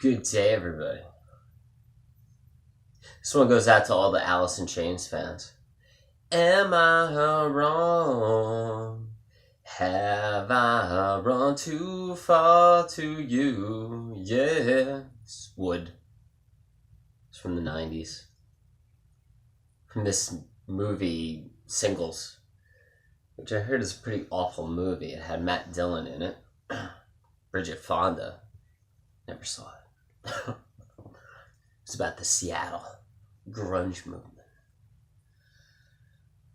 Good day, everybody. This one goes out to all the Alice in Chains fans. Am I wrong? Have I run too far to you? Yes. Wood. It's from the 90s. From this movie, Singles, which I heard is a pretty awful movie. It had Matt Dillon in it. Bridget Fonda. Never saw it. It's about the Seattle grunge movement.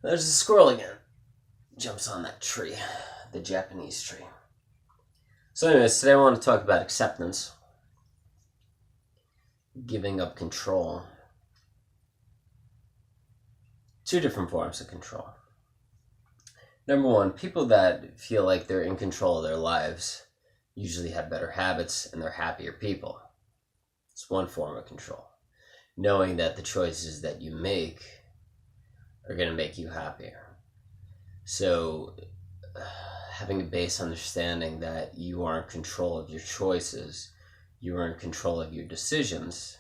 There's a squirrel again. Jumps on that tree. The Japanese tree. So anyways, today I want to talk about acceptance. Giving up control. Two different forms of control. Number one, people that feel like they're in control of their lives usually have better habits and they're happier people. It's one form of control. Knowing that the choices that you make are going to make you happier. So having a base understanding that you are in control of your choices, you are in control of your decisions,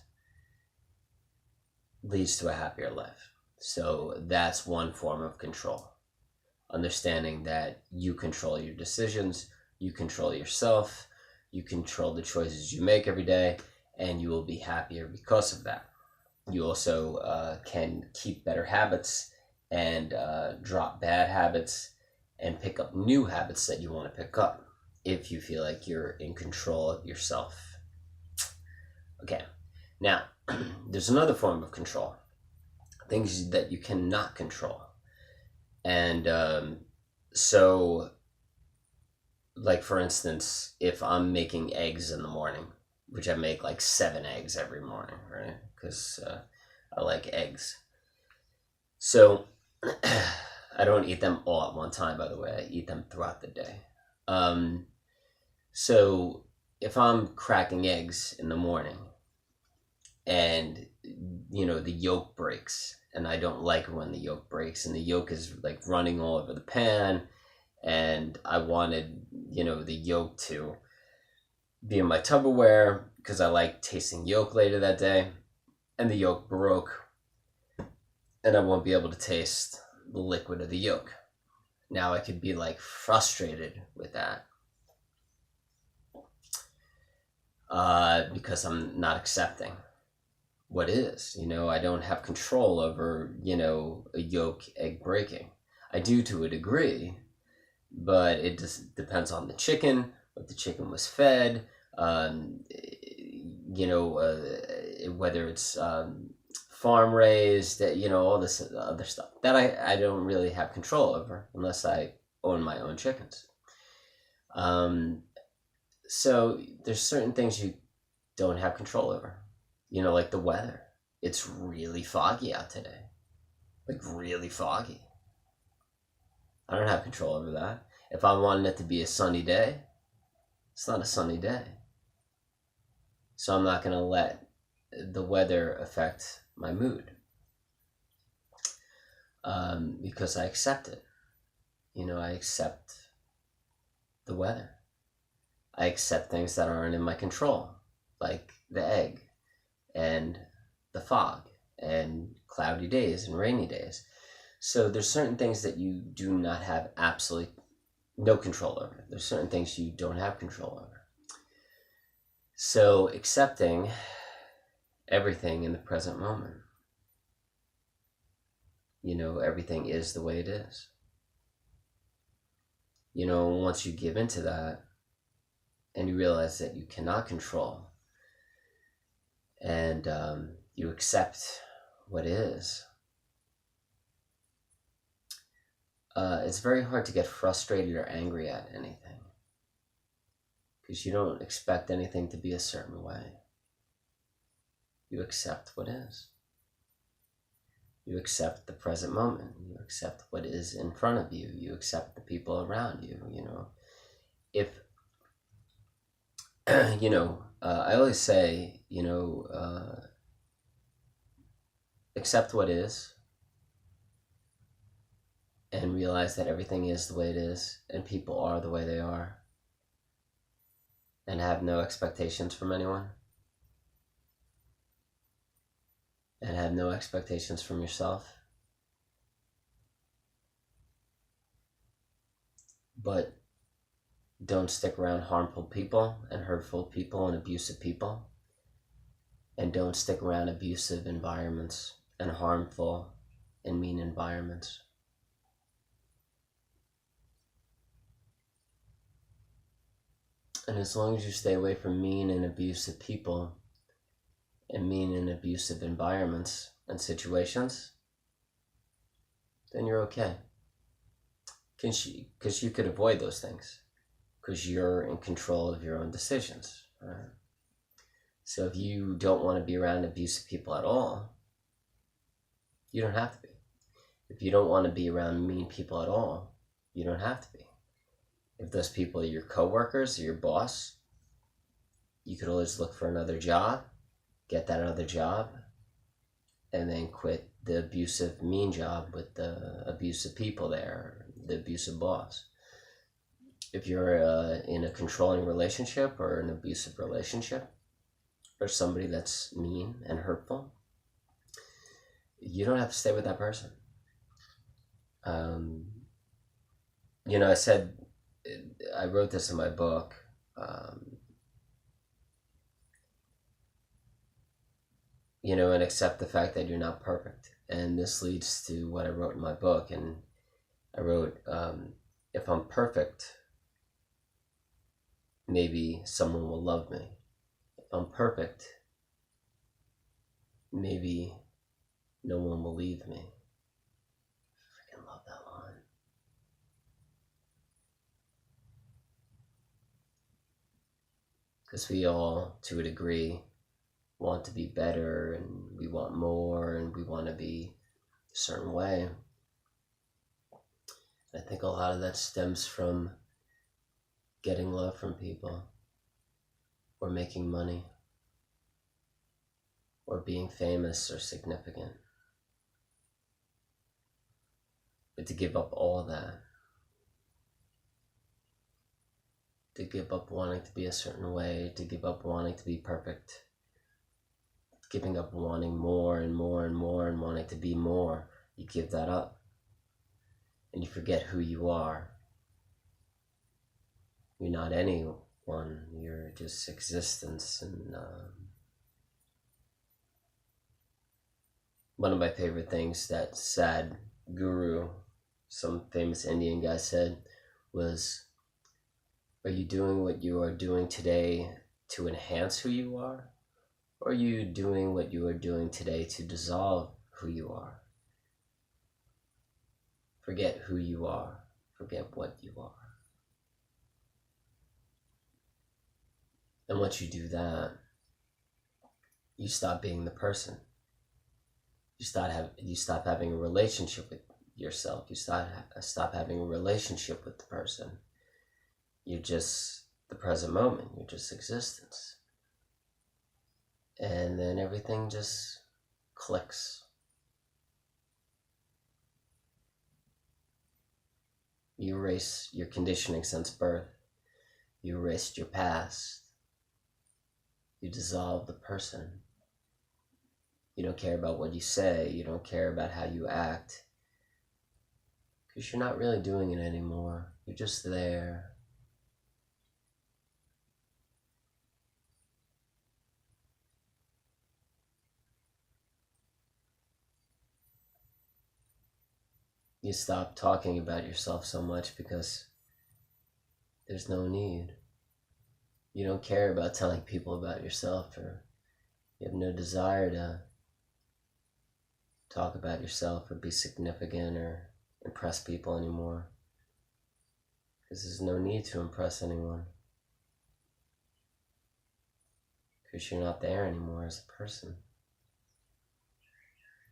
leads to a happier life. So that's one form of control. Understanding that you control your decisions, you control yourself, you control the choices you make every day, and you will be happier because of that. You also can keep better habits and drop bad habits and pick up new habits that you want to pick up if you feel like you're in control of yourself. Okay, now there's another form of control. Things that you cannot control. And so, like for instance, if I'm making eggs in the morning, which I make like 7 eggs every morning, right? Because I like eggs. So I don't eat them all at one time, by the way. I eat them throughout the day. So if I'm cracking eggs in the morning and, the yolk breaks, and I don't like when the yolk breaks, and the yolk is like running all over the pan, and I wanted, the yolk to be in my Tupperware because I like tasting yolk later that day, and the yolk broke, and I won't be able to taste the liquid of the yolk. Now I could be like frustrated with that because I'm not accepting what is. I don't have control over, a yolk egg breaking. I do to a degree, but it just depends on the chicken, what the chicken was fed, whether it's farm raised, all this other stuff that I don't really have control over unless I own my own chickens. So there's certain things you don't have control over, like the weather. It's really foggy out today, like really foggy. I don't have control over that. If I wanted it to be a sunny day, it's not a sunny day. So I'm not going to let the weather affect my mood because I accept it. I accept the weather. I accept things that aren't in my control, like the egg and the fog and cloudy days and rainy days. So there's certain things that you do not have absolutely no control over. There's certain things you don't have control over. So accepting everything in the present moment. Everything is the way it is. Once you give into that and you realize that you cannot control and you accept what is, it's very hard to get frustrated or angry at anything because you don't expect anything to be a certain way. You accept what is. You accept the present moment. You accept what is in front of you. You accept the people around you. If I always say, accept what is and realize that everything is the way it is and people are the way they are and have no expectations from anyone. and have no expectations from yourself. But don't stick around harmful people and hurtful people and abusive people. And don't stick around abusive environments and harmful and mean environments. And as long as you stay away from mean and abusive people and mean and abusive environments and situations, then you're okay. Because you could avoid those things. Because you're in control of your own decisions. Right? So if you don't want to be around abusive people at all, you don't have to be. If you don't want to be around mean people at all, you don't have to be. If those people are your coworkers or your boss, you could always look for another job, get that other job, and then quit the abusive, mean job with the abusive people there, the abusive boss. If you're in a controlling relationship or an abusive relationship, or somebody that's mean and hurtful, you don't have to stay with that person. I wrote this in my book. And accept the fact that you're not perfect. And this leads to what I wrote in my book. And I wrote, if I'm perfect, maybe someone will love me. If I'm perfect, maybe no one will leave me. I freaking love that line. Because we all, to a degree, want to be better, and we want more, and we want to be a certain way. I think a lot of that stems from getting love from people, or making money, or being famous or significant. But to give up all that, to give up wanting to be a certain way, to give up wanting to be perfect, giving up wanting more and more and more and wanting to be more, you give that up. And you forget who you are. You're not anyone, you're just existence. And one of my favorite things that Sadhguru, some famous Indian guy, said was, are you doing what you are doing today to enhance who you are? Or are you doing what you are doing today to dissolve who you are? Forget who you are. Forget what you are. And once you do that, you stop being the person. You stop having a relationship with yourself. You stop having a relationship with the person. You're just the present moment. You're just existence. And then everything just clicks. You erase your conditioning since birth. You erased your past. You dissolve the person. You don't care about what you say. You don't care about how you act. Because you're not really doing it anymore. You're just there. You stop talking about yourself so much because there's no need. You don't care about telling people about yourself, or you have no desire to talk about yourself or be significant or impress people anymore. Because there's no need to impress anyone. Because you're not there anymore as a person.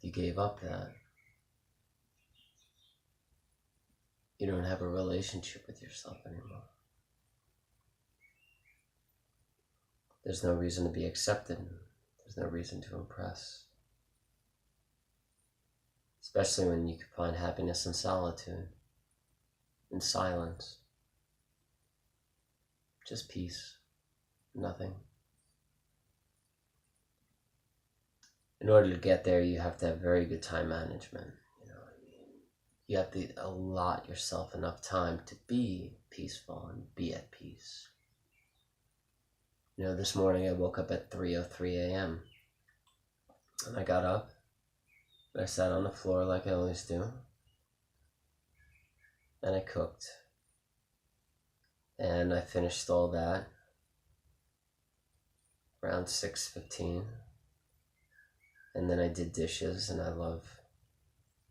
You gave up that. You don't have a relationship with yourself anymore. There's no reason to be accepted. There's no reason to impress. Especially when you can find happiness in solitude, in silence. Just peace, nothing. in order to get there, you have to have very good time management. You know, you have to allot yourself enough time to be peaceful and be at peace. You know, this morning I woke up at 3:03 a.m. and I got up and I sat on the floor like I always do, and I cooked, and I finished all that around 6:15, and then I did dishes, and I love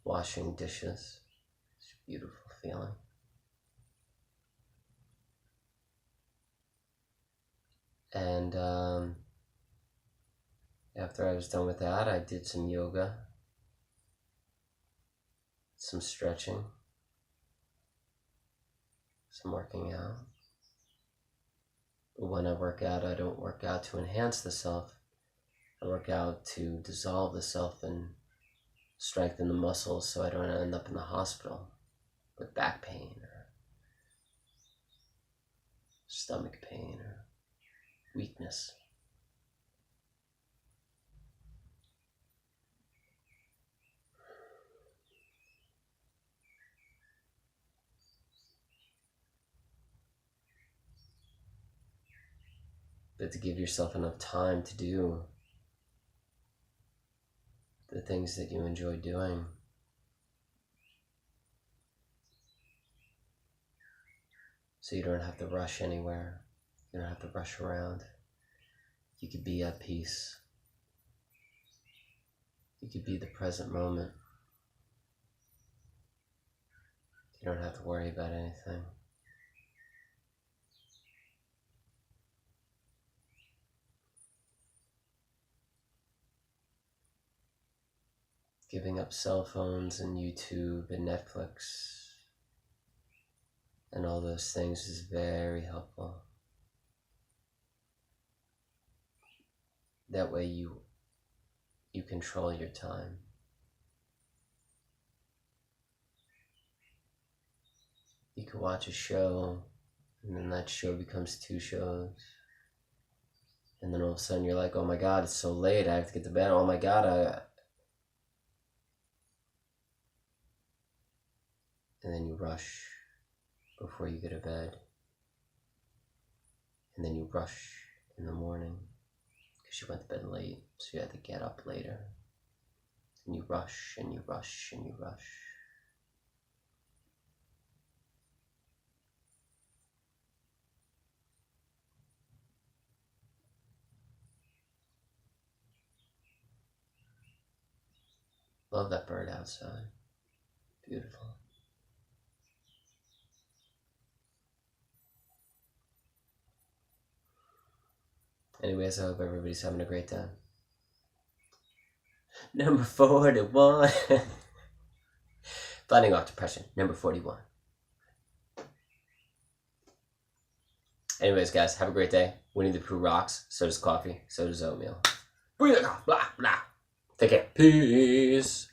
washing dishes. It's a beautiful feeling. And after I was done with that, I did some yoga, some stretching, some working out. But when I work out, I don't work out to enhance the self. I work out to dissolve the self and strengthen the muscles so I don't end up in the hospital with back pain or stomach pain or weakness. But to give yourself enough time to do the things that you enjoy doing. So you don't have to rush anywhere. You don't have to rush around. You could be at peace. You could be the present moment. You don't have to worry about anything. Giving up cell phones and YouTube and Netflix and all those things is very helpful. That way you control your time. You can watch a show, and then that show becomes 2 shows. And then all of a sudden you're like, oh my God, it's so late, I have to get to bed. Oh my God, and then you rush before you go to bed. And then you rush in the morning because you went to bed late, so you had to get up later. And you rush and you rush and you rush. Love that bird outside. Beautiful. Anyways, I hope everybody's having a great time. Number 41. Fighting off depression. Number 41. Anyways, guys, have a great day. Winnie the Pooh rocks. So does coffee. So does oatmeal. Breathe it off. Blah, blah. Take care. Peace.